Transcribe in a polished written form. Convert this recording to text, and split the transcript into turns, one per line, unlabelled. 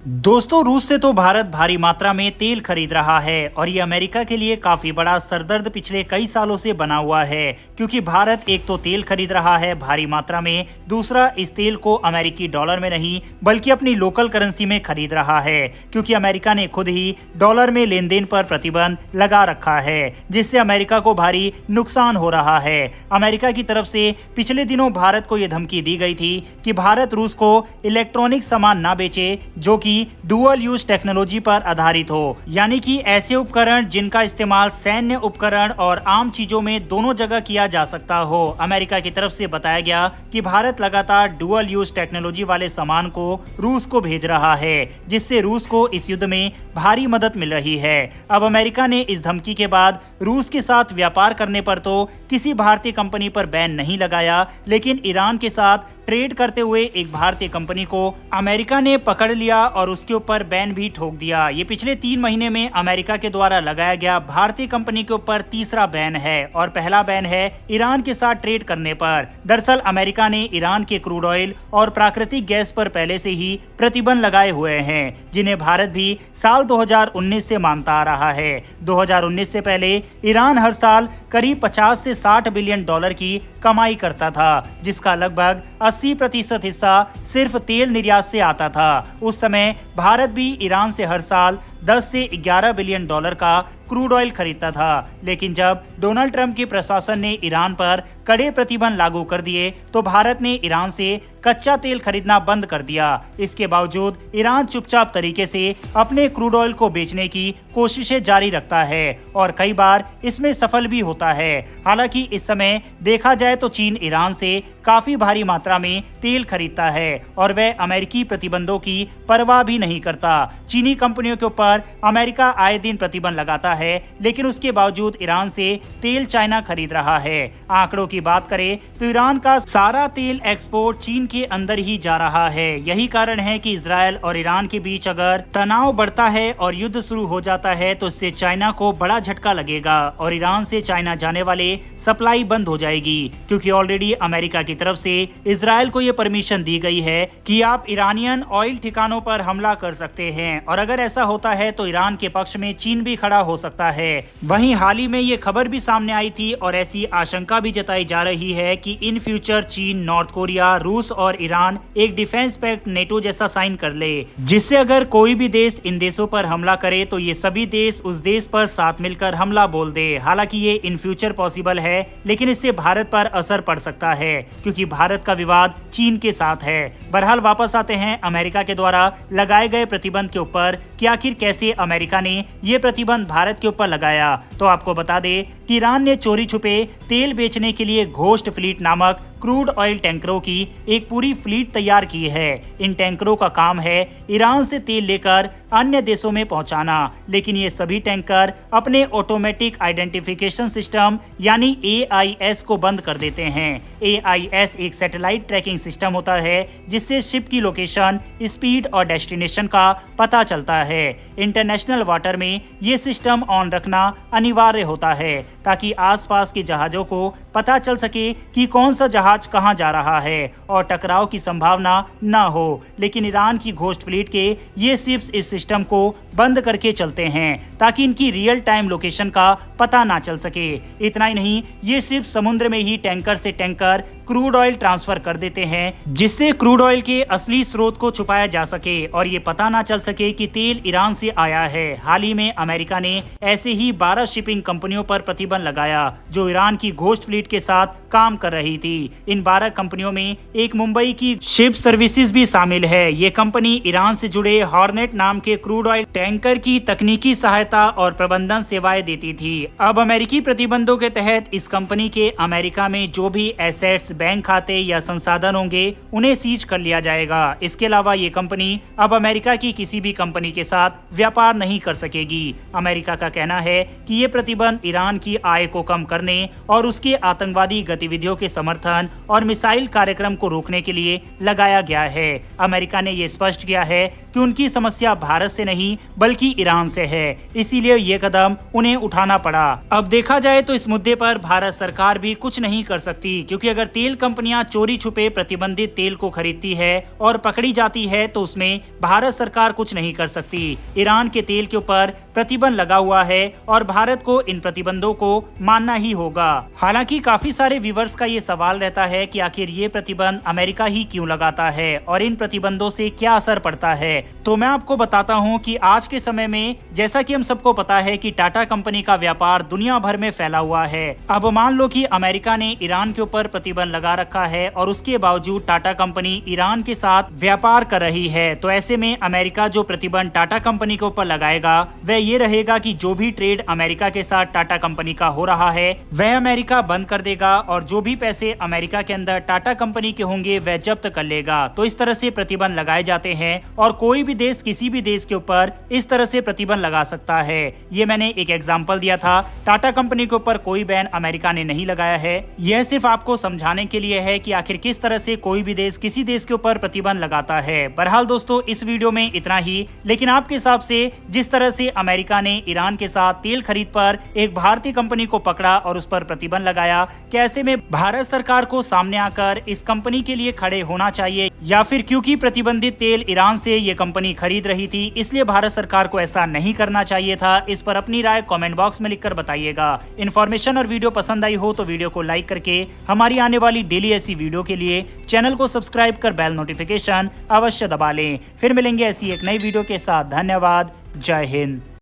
दोस्तों, रूस से तो भारत भारी मात्रा में तेल खरीद रहा है और ये अमेरिका के लिए काफी बड़ा सरदर्द पिछले कई सालों से बना हुआ है, क्योंकि भारत एक तो तेल खरीद रहा है भारी मात्रा में, दूसरा इस तेल को अमेरिकी डॉलर में नहीं बल्कि अपनी लोकल करेंसी में खरीद रहा है, क्योंकि अमेरिका ने खुद ही डॉलर में लेन देन पर प्रतिबंध लगा रखा है, जिससे अमेरिका को भारी नुकसान हो रहा है। अमेरिका की तरफ से पिछले दिनों भारत को यह धमकी दी गई थी कि भारत रूस को इलेक्ट्रॉनिक सामान न बेचे जो कि डुअल यूज टेक्नोलॉजी पर आधारित हो, यानी कि ऐसे उपकरण जिनका इस्तेमाल सैन्य उपकरण और आम चीजों में दोनों जगह किया जा सकता हो। अमेरिका की तरफ से बताया गया कि भारत लगातार डुअल यूज टेक्नोलॉजी वाले सामान को रूस को भेज रहा है, जिससे रूस को इस युद्ध में भारी मदद मिल रही है। अब अमेरिका ने इस धमकी के बाद रूस के साथ व्यापार करने पर तो किसी भारतीय कंपनी पर बैन नहीं लगाया, लेकिन ईरान के साथ ट्रेड करते हुए एक भारतीय कंपनी को अमेरिका ने पकड़ लिया और उसके ऊपर बैन भी ठोक दिया। ये पिछले 3 महीने में अमेरिका के द्वारा लगाया गया भारतीय कंपनी के ऊपर तीसरा बैन है और पहला बैन है ईरान के साथ ट्रेड करने पर। दरअसल अमेरिका ने ईरान के क्रूड ऑयल और प्राकृतिक गैस पर पहले से ही प्रतिबंध लगाए हुए हैं, जिन्हें भारत भी साल 2019 से मानता आ रहा है। 2019 से पहले ईरान हर साल करीब 50 से 60 बिलियन डॉलर की कमाई करता था, जिसका लगभग 80% हिस्सा सिर्फ तेल निर्यात से आता था। उस समय भारत भी ईरान से हर साल 10 से 11 बिलियन डॉलर का क्रूड ऑयल खरीदता था, लेकिन जब डोनाल्ड ट्रंप के प्रशासन ने ईरान पर कड़े प्रतिबंध लागू कर दिए तो भारत ने ईरान से कच्चा तेल खरीदना बंद कर दिया। इसके बावजूद ईरान चुपचाप तरीके से अपने क्रूड ऑयल को बेचने की कोशिशें जारी रखता है और कई बार इसमें सफल भी होता है। हालांकि इस समय देखा जाए तो चीन ईरान से काफी भारी मात्रा में तेल खरीदता है और वह अमेरिकी प्रतिबंधों की परवाह भी नहीं करता। चीनी कंपनियों के ऊपर अमेरिका आए दिन प्रतिबंध लगाता है, लेकिन उसके बावजूद ईरान से तेल चाइना खरीद रहा है। आंकड़ों की बात करें तो ईरान का सारा तेल एक्सपोर्ट चीन के अंदर ही जा रहा है। यही कारण है कि इजरायल और ईरान के बीच अगर तनाव बढ़ता है और युद्ध शुरू हो जाता है तो इससे चाइना को बड़ा झटका लगेगा और ईरान से चाइना जाने वाले सप्लाई बंद हो जाएगी, क्योंकि ऑलरेडी अमेरिका की तरफ से इजरायल को यह परमिशन दी गई है कि आप ईरानियन ऑयल ठिकानों पर हमला कर सकते हैं, और अगर ऐसा होता है तो ईरान के पक्ष में चीन भी खड़ा हो सकता है। वहीं हाल ही में ये खबर भी सामने आई थी और ऐसी आशंका भी जताई जा रही है कि इन फ्यूचर चीन, नॉर्थ कोरिया, रूस और ईरान एक डिफेंस पैक्ट नेटो जैसा साइन कर ले, जिससे अगर कोई भी देश इन देशों पर हमला करे तो ये सभी देश उस देश पर साथ मिलकर हमला बोल दे। हालांकि ये इन फ्यूचर पॉसिबल है, लेकिन इससे भारत पर असर पड़ सकता है, क्योंकि भारत का विवाद चीन के साथ है। बहरहाल वापस आते हैं अमेरिका के द्वारा लगाए गए प्रतिबंध के ऊपर कि आखिर कैसे अमेरिका ने ये प्रतिबंध भारत के ऊपर लगाया। तो आपको बता दें कि ईरान ने चोरी छुपे तेल बेचने के लिए घोस्ट फ्लीट नामक क्रूड ऑयल टैंकरों की एक पूरी फ्लीट तैयार की है। इन टैंकरों का काम है ईरान से तेल लेकर अन्य देशों में पहुंचाना, लेकिन ये सभी टैंकर अपने ऑटोमेटिक आइडेंटिफिकेशन सिस्टम यानी AIS को बंद कर देते हैं। AIS एक सैटेलाइट ट्रैकिंग सिस्टम होता है जिससे शिप की लोकेशन, स्पीड और डेस्टिनेशन का पता चलता है। इंटरनेशनल वाटर में ये सिस्टम ऑन रखना अनिवार्य होता है ताकि आसपास के जहाजों को पता चल सके कि कौन सा जहाज कहां जा रहा है और टकराव की संभावना न हो। लेकिन ईरान की घोस्ट फ्लीट के ये शिप्स इस सिस्टम को बंद करके चलते हैं ताकि इनकी रियल टाइम लोकेशन का पता ना चल सके। इतना ही नहीं, ये शिप समुद्र में ही टैंकर से टैंकर क्रूड ऑयल ट्रांसफर कर देते हैं, जिससे क्रूड ऑयल के असली स्रोत को छुपाया जा सके और ये पता ना चल सके कि तेल ईरान से आया है। हाल ही में अमेरिका ने ऐसे ही 12 शिपिंग कंपनियों पर प्रतिबंध लगाया जो ईरान की घोस्ट फ्लीट के साथ काम कर रही थी। इन 12 कंपनियों में एक मुंबई की शिप सर्विसेज भी शामिल है। ये कंपनी ईरान से जुड़े हॉर्नेट नाम के क्रूड ऑयल टैंकर की तकनीकी सहायता और प्रबंधन सेवाएं देती थी। अब अमेरिकी प्रतिबंधों के तहत इस कंपनी के अमेरिका में जो भी एसेट्स, बैंक खाते या संसाधन होंगे उन्हें सीज कर लिया जाएगा। इसके अलावा ये कंपनी अब अमेरिका की किसी भी कंपनी के साथ व्यापार नहीं कर सकेगी। अमेरिका का कहना है कि ये प्रतिबंध ईरान की आय को कम करने और उसके आतंकवादी गतिविधियों के समर्थन और मिसाइल कार्यक्रम को रोकने के लिए लगाया गया है। अमेरिका ने यह स्पष्ट किया है कि उनकी समस्या भारत से नहीं बल्कि ईरान से है, इसीलिए ये कदम उन्हें उठाना पड़ा। अब देखा जाए तो इस मुद्दे पर भारत सरकार भी कुछ नहीं कर सकती, क्योंकि अगर तेल तेल कंपनियां चोरी छुपे प्रतिबंधित तेल को खरीदती है और पकड़ी जाती है तो उसमें भारत सरकार कुछ नहीं कर सकती। ईरान के तेल के ऊपर प्रतिबंध लगा हुआ है और भारत को इन प्रतिबंधों को मानना ही होगा। हालांकि काफी सारे व्यूअर्स का ये सवाल रहता है कि आखिर ये प्रतिबंध अमेरिका ही क्यों लगाता है और इन प्रतिबंधों से क्या असर पड़ता है। तो मैं आपको बताता हूँ कि आज के समय में जैसा कि हम सबको पता है कि टाटा कंपनी का व्यापार दुनिया भर में फैला हुआ है। अब मान लो कि अमेरिका ने ईरान के ऊपर प्रतिबंध लगा रखा है और उसके बावजूद टाटा कंपनी ईरान के साथ व्यापार कर रही है, तो ऐसे में अमेरिका जो प्रतिबंध टाटा कंपनी के ऊपर लगाएगा वह ये रहेगा कि जो भी ट्रेड अमेरिका के साथ टाटा कंपनी का हो रहा है वह अमेरिका बंद कर देगा और जो भी पैसे अमेरिका के अंदर टाटा कंपनी के होंगे वह जब्त कर लेगा। तो इस तरह से प्रतिबंध लगाए जाते हैं और कोई भी देश किसी भी देश के ऊपर इस तरह से प्रतिबंध लगा सकता है। ये मैंने एक एग्जांपल दिया था। टाटा कंपनी के ऊपर कोई बैन अमेरिका ने नहीं लगाया है। यह सिर्फ आपको समझाने के लिए है कि आखिर किस तरह से कोई भी देश किसी देश के ऊपर प्रतिबंध लगाता है। बहरहाल दोस्तों, इस वीडियो में इतना ही। लेकिन आपके हिसाब से जिस तरह से अमेरिका ने ईरान के साथ तेल खरीद पर एक भारतीय कंपनी को पकड़ा और उस पर प्रतिबंध लगाया, क्या ऐसे में भारत सरकार को सामने आकर इस कंपनी के लिए खड़े होना चाहिए, या फिर क्योंकि प्रतिबंधित तेल ईरान से ये कंपनी खरीद रही थी इसलिए भारत सरकार को ऐसा नहीं करना चाहिए था? इस पर अपनी राय कमेंट बॉक्स में लिखकर बताइएगा। इन्फॉर्मेशन और वीडियो पसंद आई हो तो वीडियो को लाइक करके हमारी आने वाली डेली ऐसी वीडियो के लिए चैनल को सब्सक्राइब कर बेल नोटिफिकेशन अवश्य दबा लें। फिर मिलेंगे ऐसी एक नई वीडियो के साथ। धन्यवाद। जय हिंद।